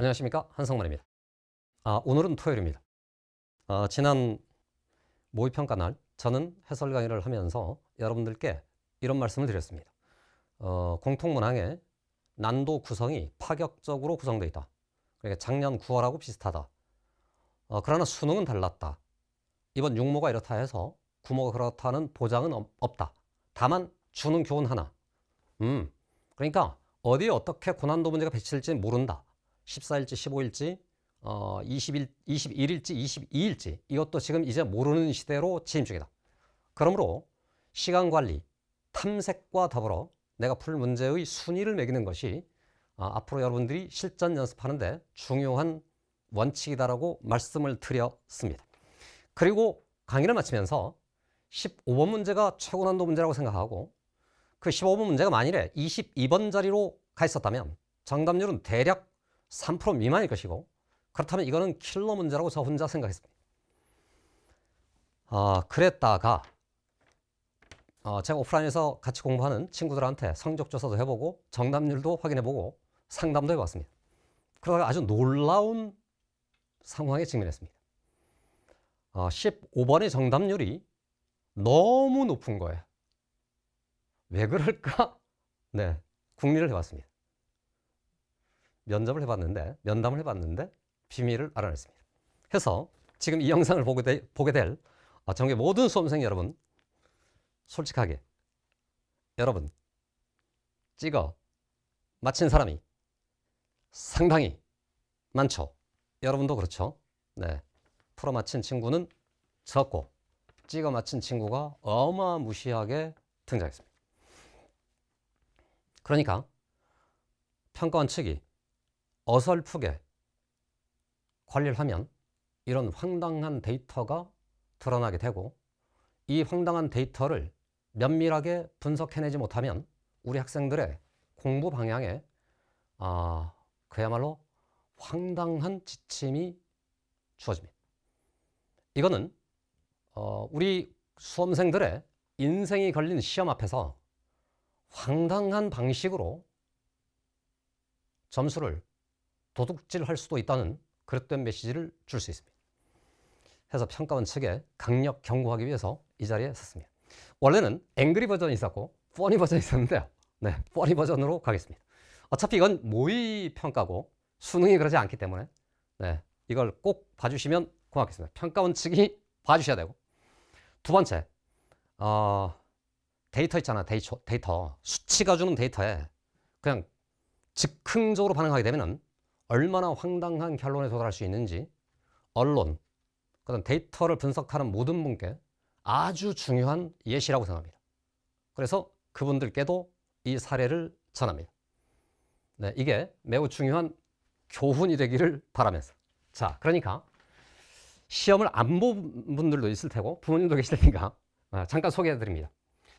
안녕하십니까, 한성만입니다. 오늘은 토요일입니다. 지난 모의평가 날 저는 해설 강의를 하면서 여러분들께 이런 말씀을 드렸습니다. 공통문항의 난도 구성이 파격적으로 구성되어 있다. 그러니까 작년 9월하고 비슷하다. 그러나 수능은 달랐다. 이번 6모가 이렇다 해서 9모가 그렇다는 보장은 없다. 다만 주는 교훈 하나. 그러니까 어디에 어떻게 고난도 문제가 배치될지 모른다. 14일지 15일지 21일지 22일지 이것도 지금 이제 모르는 시대로 진입 중이다. 그러므로 시간관리, 탐색과 더불어 내가 풀 문제의 순위를 매기는 것이 앞으로 여러분들이 실전 연습하는데 중요한 원칙이다라고 말씀을 드렸습니다. 그리고 강의를 마치면서 15번 문제가 최고 난도 문제라고 생각하고 그 15번 문제가 만일에 22번 자리로 가 있었다면 정답률은 대략 3% 미만일 것이고, 그렇다면 이거는 킬러 문제라고 저 혼자 생각했습니다. 그랬다가 제가 오프라인에서 같이 공부하는 친구들한테 성적조사도 해보고 정답률도 확인해보고 상담도 해봤습니다. 그러다가 아주 놀라운 상황에 직면했습니다. 15번의 정답률이 너무 높은 거예요. 왜 그럴까? 네, 궁리를 해봤습니다. 면담을 해봤는데 비밀을 알아냈습니다. 해서 지금 이 영상을 보게 될 전국의 모든 수험생 여러분, 솔직하게 여러분 찍어 맞힌 사람이 상당히 많죠. 여러분도 그렇죠. 네, 풀어 맞힌 친구는 적고 찍어 맞힌 친구가 어마무시하게 등장했습니다. 그러니까 평가원 측이 어설프게 관리를 하면 이런 황당한 데이터가 드러나게 되고, 이 황당한 데이터를 면밀하게 분석해내지 못하면 우리 학생들의 공부 방향에 그야말로 황당한 지침이 주어집니다. 이거는 우리 수험생들의 인생이 걸린 시험 앞에서 황당한 방식으로 점수를 도둑질할 수도 있다는 그릇된 메시지를 줄 수 있습니다. 해서 평가원 측에 강력 경고하기 위해서 이 자리에 섰습니다. 원래는 앵그리 버전이 있었고 퍼니 버전이 있었는데요. 네, 퍼니 버전으로 가겠습니다. 어차피 이건 모의 평가고 수능이 그러지 않기 때문에 네, 이걸 꼭 봐주시면 고맙겠습니다. 평가원 측이 봐주셔야 되고, 두 번째, 데이터 있잖아. 데이터 수치가 주는 데이터에 그냥 즉흥적으로 반응하게 되면 얼마나 황당한 결론에 도달할 수 있는지 언론, 그다음 데이터를 분석하는 모든 분께 아주 중요한 예시라고 생각합니다. 그래서 그분들께도 이 사례를 전합니다. 네, 이게 매우 중요한 교훈이 되기를 바라면서. 자, 그러니까 시험을 안 본 분들도 있을 테고 부모님도 계실 테니까 잠깐 소개해 드립니다.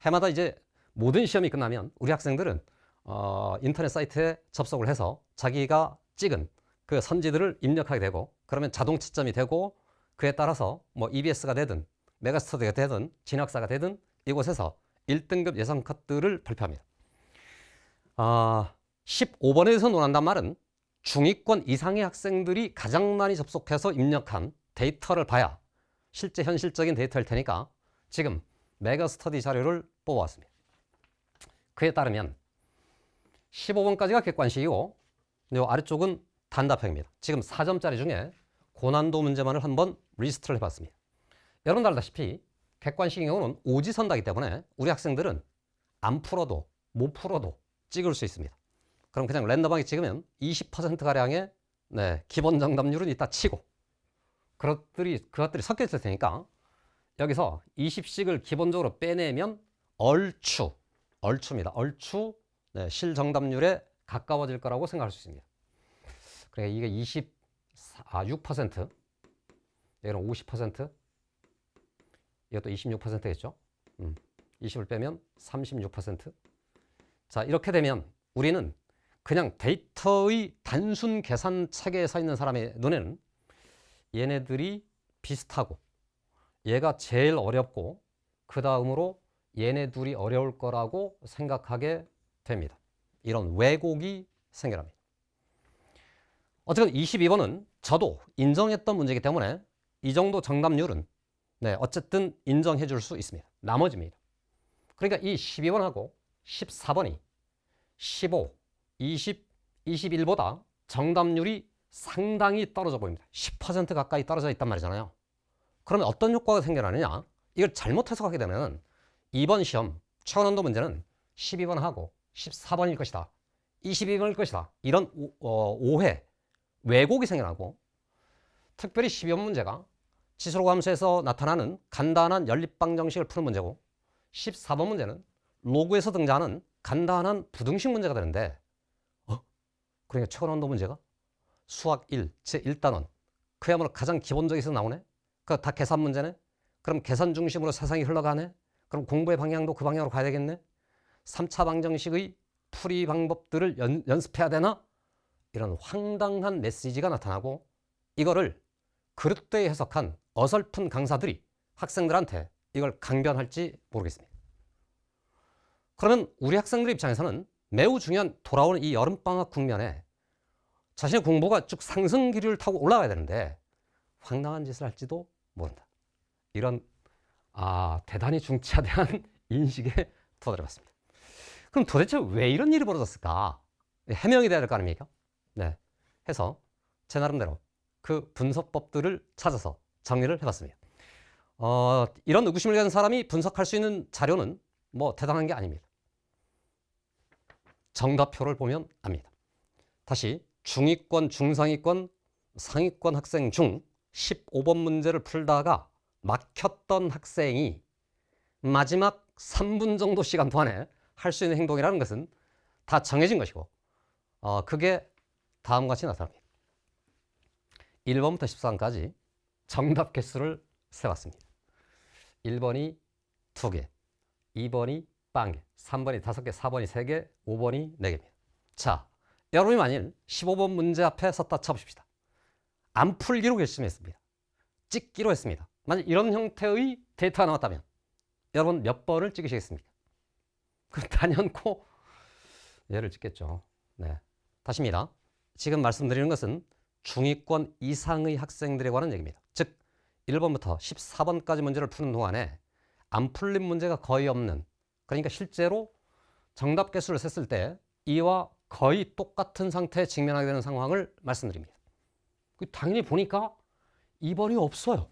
해마다 이제 모든 시험이 끝나면 우리 학생들은 인터넷 사이트에 접속을 해서 자기가 찍은 그 선지들을 입력하게 되고, 그러면 자동 채점이 되고, 그에 따라서 뭐 EBS가 되든 메가스터디가 되든 진학사가 되든 이곳에서 1등급 예상 컷들을 발표합니다. 15번에서 논한단 말은 중위권 이상의 학생들이 가장 많이 접속해서 입력한 데이터를 봐야 실제 현실적인 데이터일 테니까 지금 메가스터디 자료를 뽑아왔습니다. 그에 따르면 15번까지가 객관식이고 이 아래쪽은 단답형입니다. 지금 4점짜리 중에 고난도 문제만을 한번 리스트를 해봤습니다. 여러분 알다시피 객관식의 경우는 오지선다기 때문에 우리 학생들은 안 풀어도 못 풀어도 찍을 수 있습니다. 그럼 그냥 랜덤하게 찍으면 20%가량의 기본 정답률은 있다 치고 그것들이 섞여 있을 테니까 여기서 20씩을 기본적으로 빼내면 얼추입니다. 얼추 실정답률에 가까워질 거라고 생각할 수 있습니다. 그러니까 이게 6%, 여기는 50%, 이것도 26%겠죠. 20을 빼면 36%. 자, 이렇게 되면 우리는 그냥 데이터의 단순 계산 체계에 서 있는 사람의 눈에는 얘네들이 비슷하고 얘가 제일 어렵고 그 다음으로 얘네 둘이 어려울 거라고 생각하게 됩니다. 이런 왜곡이 생겨납니다. 어쨌든 22번은 저도 인정했던 문제이기 때문에 이 정도 정답률은 네, 어쨌든 인정해 줄 수 있습니다. 나머지입니다. 그러니까 이 12번하고 14번이 15, 20, 21보다 정답률이 상당히 떨어져 보입니다. 10% 가까이 떨어져 있단 말이잖아요. 그러면 어떤 효과가 생겨나느냐? 이걸 잘못 해석하게 되면 이번 시험 최고난도 문제는 12번하고 14번일 것이다. 22번일 것이다. 이런 오해, 왜곡이 생겨나고 특별히 12번 문제가 지수로 함수에서 나타나는 간단한 연립방 정식을 푸는 문제고 14번 문제는 로그에서 등장하는 간단한 부등식 문제가 되는데 그러니까 최고난도 문제가 수학 1, 제1단원 그야말로 가장 기본적에서 나오네? 그 다 계산 문제네? 그럼 계산 중심으로 세상이 흘러가네? 그럼 공부의 방향도 그 방향으로 가야 되겠네? 3차 방정식의 풀이 방법들을 연습해야 되나? 이런 황당한 메시지가 나타나고 이거를 그릇되이 해석한 어설픈 강사들이 학생들한테 이걸 강변할지 모르겠습니다. 그러면 우리 학생들 입장에서는 매우 중요한 돌아오는 이 여름방학 국면에 자신의 공부가 쭉 상승 기류를 타고 올라가야 되는데 황당한 짓을 할지도 모른다. 이런 대단히 중차대한 인식에 도달해봤습니다. 그럼 도대체 왜 이런 일이 벌어졌을까? 해명이 돼야 될 거 아닙니까? 네, 해서 제 나름대로 그 분석법들을 찾아서 정리를 해봤습니다. 이런 의구심을 가진 사람이 분석할 수 있는 자료는 뭐 대단한 게 아닙니다. 정답표를 보면 압니다. 다시 중위권, 중상위권, 상위권 학생 중 15번 문제를 풀다가 막혔던 학생이 마지막 3분 정도 시간 동안에 할 수 있는 행동이라는 것은 다 정해진 것이고 그게 다음과 같이 나타납니다. 1번부터 14번까지 정답 개수를 세봤습니다. 1번이 2개, 2번이 1개, 3번이 5개, 4번이 3개, 5번이 4개입니다. 자, 여러분이 만일 15번 문제 앞에 섰다 쳐보십시다. 안 풀기로 결심했습니다. 찍기로 했습니다. 만약 이런 형태의 데이터가 나왔다면 여러분 몇 번을 찍으시겠습니까? 그럼 단연코 얘를 찍겠죠. 네, 다시입니다. 지금 말씀드리는 것은 중위권 이상의 학생들에 관한 얘기입니다. 즉 1번부터 14번까지 문제를 푸는 동안에 안 풀린 문제가 거의 없는, 그러니까 실제로 정답 개수를 셌을 때 이와 거의 똑같은 상태에 직면하게 되는 상황을 말씀드립니다. 당연히 보니까 2번이 없어요.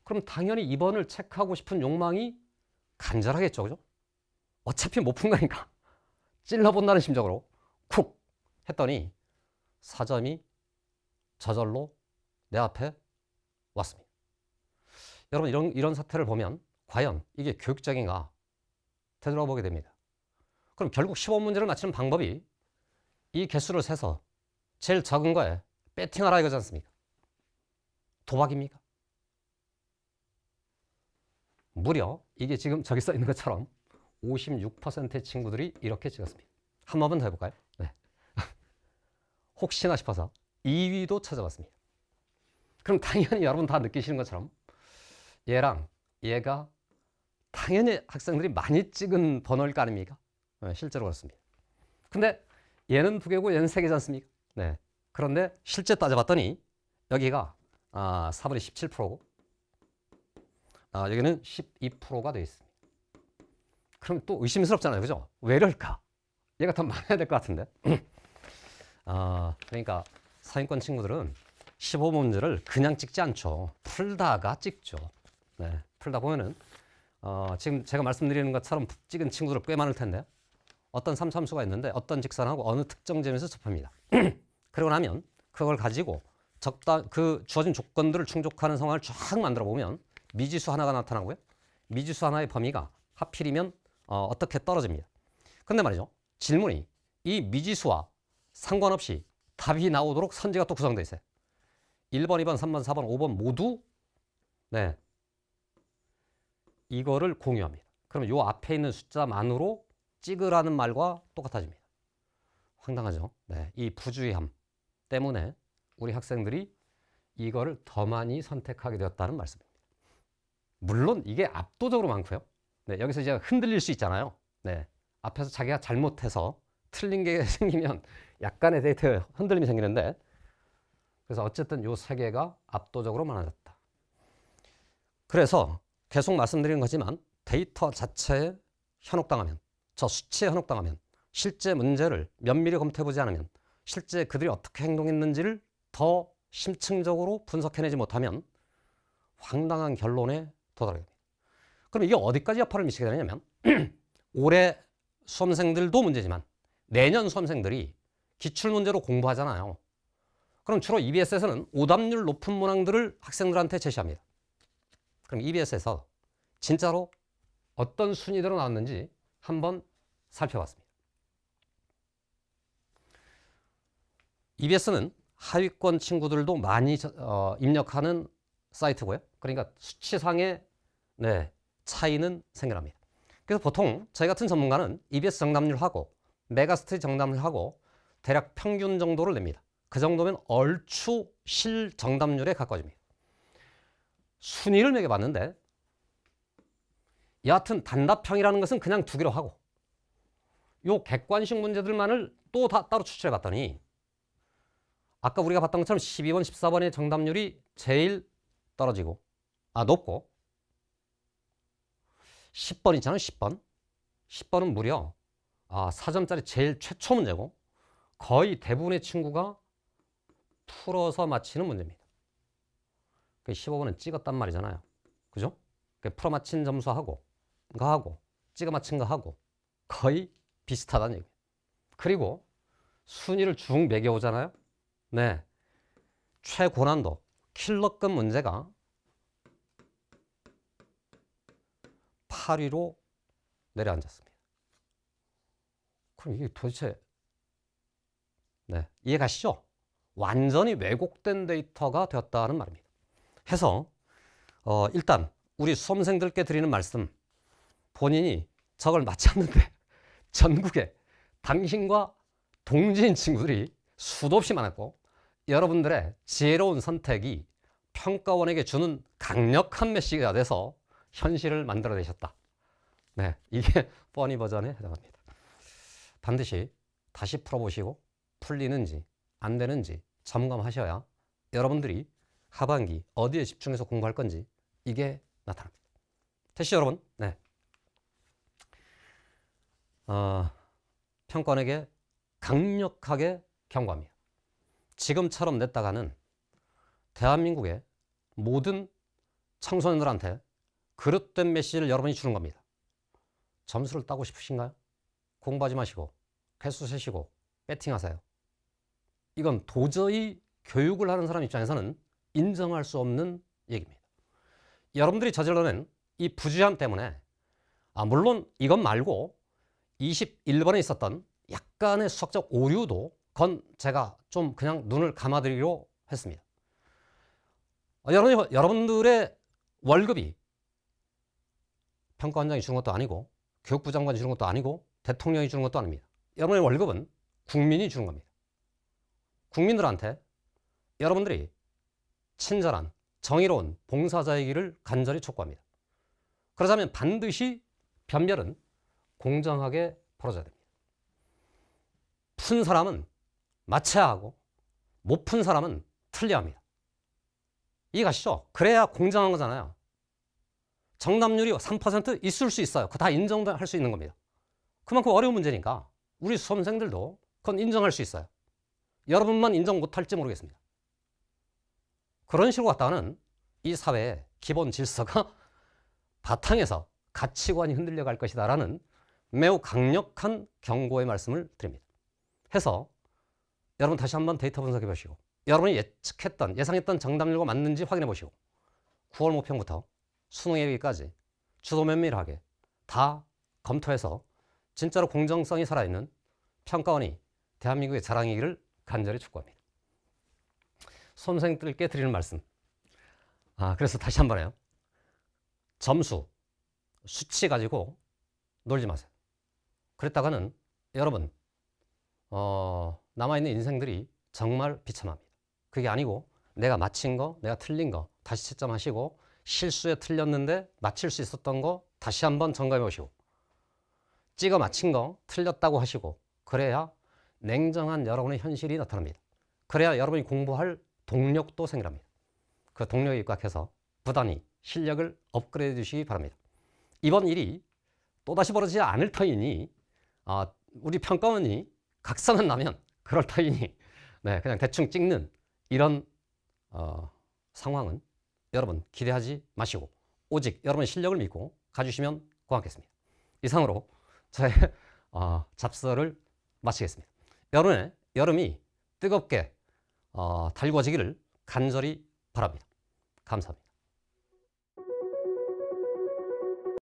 그럼 당연히 2번을 체크하고 싶은 욕망이 간절하겠죠. 그죠? 어차피 못 푼 거니까 찔러본다는 심정으로 쿡 했더니 4점이 저절로 내 앞에 왔습니다. 여러분 이런 사태를 보면 과연 이게 교육적인가 되돌아보게 됩니다. 그럼 결국 15번 문제를 맞히는 방법이 이 개수를 세서 제일 적은 거에 배팅하라 이거지 않습니까? 도박입니까? 무려 이게 지금 저기 써 있는 것처럼 56%의 친구들이 이렇게 찍었습니다. 한 번만 더 해볼까요? 네. 혹시나 싶어서 2위도 찾아봤습니다. 그럼 당연히 여러분 다 느끼시는 것처럼 얘랑 얘가 당연히 학생들이 많이 찍은 번호일 거 아닙니까? 네, 실제로 그렇습니다. 근데 얘는 2개고 얘는 3개지 않습니까? 네. 그런데 실제 따져봤더니 여기가 4번이 17%고 여기는 12%가 되어 있습니다. 그럼 또 의심스럽잖아요. 그죠? 왜 이럴까? 얘가 더 많아야 될 것 같은데. 그러니까 상위권 친구들은 15번 문제를 그냥 찍지 않죠. 풀다가 찍죠. 네, 풀다 보면은 지금 제가 말씀드리는 것처럼 찍은 친구들 꽤 많을 텐데 어떤 삼수가 있는데 어떤 직선하고 어느 특정 점에서 접합니다. 그러고 나면 그걸 가지고 그 주어진 조건들을 충족하는 상황을 쫙 만들어 보면 미지수 하나가 나타나고요. 미지수 하나의 범위가 하필이면 어떻게 떨어집니다. 근데 말이죠. 질문이 이 미지수와 상관없이 답이 나오도록 선지가 또 구성되어 있어요. 1번, 2번, 3번, 4번, 5번 모두 네, 이거를 공유합니다. 그러면 요 앞에 있는 숫자만으로 찍으라는 말과 똑같아집니다. 황당하죠? 네, 이 부주의함 때문에 우리 학생들이 이거를 더 많이 선택하게 되었다는 말씀입니다. 물론 이게 압도적으로 많고요. 네, 여기서 이제 흔들릴 수 있잖아요. 네, 앞에서 자기가 잘못해서 틀린 게 생기면 약간의 데이터에 흔들림이 생기는데 그래서 어쨌든 요 세 개가 압도적으로 많아졌다. 그래서 계속 말씀드리는 거지만 데이터 자체에 현혹당하면, 저 수치에 현혹당하면, 실제 문제를 면밀히 검토해보지 않으면, 실제 그들이 어떻게 행동했는지를 더 심층적으로 분석해내지 못하면 황당한 결론에 도달하게 됩니다. 그럼 이게 어디까지 여파를 미치게 되냐면 올해 수험생들도 문제지만 내년 수험생들이 기출문제로 공부하잖아요. 그럼 주로 EBS에서는 오답률 높은 문항들을 학생들한테 제시합니다. 그럼 EBS에서 진짜로 어떤 순위대로 나왔는지 한번 살펴봤습니다. EBS는 하위권 친구들도 많이 입력하는 사이트고요. 그러니까 수치상의 차이는 생겨납니다. 그래서 보통 저희 같은 전문가는 EBS 정답률하고 메가스터디 정답률하고 대략 평균 정도를 냅니다. 그 정도면 얼추 실 정답률에 가까워집니다. 순위를 매겨봤는데 여하튼 단답형이라는 것은 그냥 두 개로 하고 요 객관식 문제들만을 또 다 따로 추출해 봤더니 아까 우리가 봤던 것처럼 12번, 14번의 정답률이 제일 떨어지고 높고 10번 있잖아요. 10번. 10번은 무려 4점짜리 제일 최초 문제고 거의 대부분의 친구가 풀어서 맞히는 문제입니다. 15번은 찍었단 말이잖아요. 그죠? 풀어 맞힌 점수하고 그거하고 찍어 맞힌 거하고 거의 비슷하다는 얘기예요. 그리고 순위를 쭉 매겨오잖아요. 네, 최고난도 킬러급 문제가 8위로 내려앉았습니다. 그럼 이게 도대체 이해 가시죠? 완전히 왜곡된 데이터가 되었다는 말입니다. 해서 일단 우리 수험생들께 드리는 말씀, 본인이 저걸 맞췄는데 전국에 당신과 동지인 친구들이 수도 없이 많았고 여러분들의 지혜로운 선택이 평가원에게 주는 강력한 메시지가 돼서 현실을 만들어내셨다. 이게 뻔히 버전에 해당합니다. 반드시 다시 풀어보시고 풀리는지 안 되는지 점검하셔야 여러분들이 하반기 어디에 집중해서 공부할 건지 이게 나타납니다. 됐죠, 여러분? 평가원에게 강력하게 경고합니다. 지금처럼 냈다가는 대한민국의 모든 청소년들한테 그릇된 메시지를 여러분이 주는 겁니다. 점수를 따고 싶으신가요? 공부하지 마시고 개수 세시고 배팅하세요. 이건 도저히 교육을 하는 사람 입장에서는 인정할 수 없는 얘기입니다. 여러분들이 저질러낸 이 부주의함 때문에 물론 이것 말고 21번에 있었던 약간의 수학적 오류도 그건 제가 좀 그냥 눈을 감아드리기로 했습니다. 여러분들의 월급이 평가원장이 주는 것도 아니고 교육부 장관이 주는 것도 아니고 대통령이 주는 것도 아닙니다. 여러분의 월급은 국민이 주는 겁니다. 국민들한테 여러분들이 친절한 정의로운 봉사자이기를 간절히 촉구합니다. 그러자면 반드시 변별은 공정하게 벌어져야 됩니다. 푼 사람은 맞춰야 하고 못 푼 사람은 틀려야 합니다. 이해가시죠? 그래야 공정한 거잖아요. 정답률이 3% 있을 수 있어요. 그거 다 인정할 수 있는 겁니다. 그만큼 어려운 문제니까 우리 수험생들도 그건 인정할 수 있어요. 여러분만 인정 못할지 모르겠습니다. 그런 식으로 갔다가는 이 사회의 기본 질서가 바탕에서 가치관이 흔들려 갈 것이다 라는 매우 강력한 경고의 말씀을 드립니다. 해서 여러분 다시 한번 데이터 분석해 보시고 여러분이 예상했던 정답률과 맞는지 확인해 보시고 9월 모평부터 수능 예비까지 주도 면밀하게 다 검토해서 진짜로 공정성이 살아있는 평가원이 대한민국의 자랑이기를 간절히 축구합니다. 수험생들께 드리는 말씀. 그래서 다시 한번 해요. 점수, 수치 가지고 놀지 마세요. 그랬다가는 여러분 남아있는 인생들이 정말 비참합니다. 그게 아니고 내가 맞힌 거, 내가 틀린 거 다시 채점하시고 실수에 틀렸는데 맞힐 수 있었던 거 다시 한번 점검해 보시고 찍어 맞힌 거 틀렸다고 하시고 그래야 냉정한 여러분의 현실이 나타납니다. 그래야 여러분이 공부할 동력도 생겨납니다. 그 동력에 입각해서 부단히 실력을 업그레이드 주시기 바랍니다. 이번 일이 또다시 벌어지지 않을 터이니 우리 평가원이 각성은 나면 그럴 터이니 네, 그냥 대충 찍는 이런 상황은 여러분 기대하지 마시고 오직 여러분의 실력을 믿고 가주시면 고맙겠습니다. 이상으로 저의 잡설을 마치겠습니다. 여름에 여름이 뜨겁게 달궈지기를 간절히 바랍니다. 감사합니다.